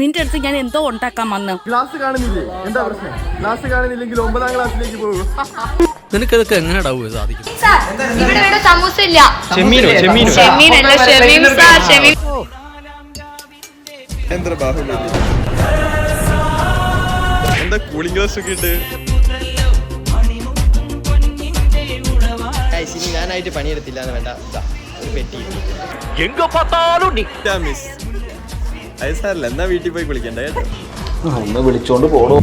നിന്റെ അടുത്ത് ഞാൻ എന്തോ ഉണ്ടാക്കാൻ വന്നു. ക്ലാസ് കാണുന്നില്ലേ? എന്താ പ്രശ്നം? ക്ലാസ് കാണുന്നില്ലെങ്കിൽ 9ാം ക്ലാസ്സിലേക്ക് പോകും. നിനക്കതൊക്കെ എങ്ങനെ സാധിക്കും? ഇവിടെ സമൂസ ഇല്ല. എന്താ ബാഹുബലി? എന്താ കൂളിംഗ് ഗ്ലാസ് ഒക്കെ ഉണ്ട്? ഞാനായിട്ട് പണിയെടുത്തില്ല വേണ്ട ഒരു പെട്ടി എന്നാ വീട്ടിൽ പോയി കുളിക്കണ്ടേ? ഒന്ന് വിളിച്ചോണ്ട് പോണോ?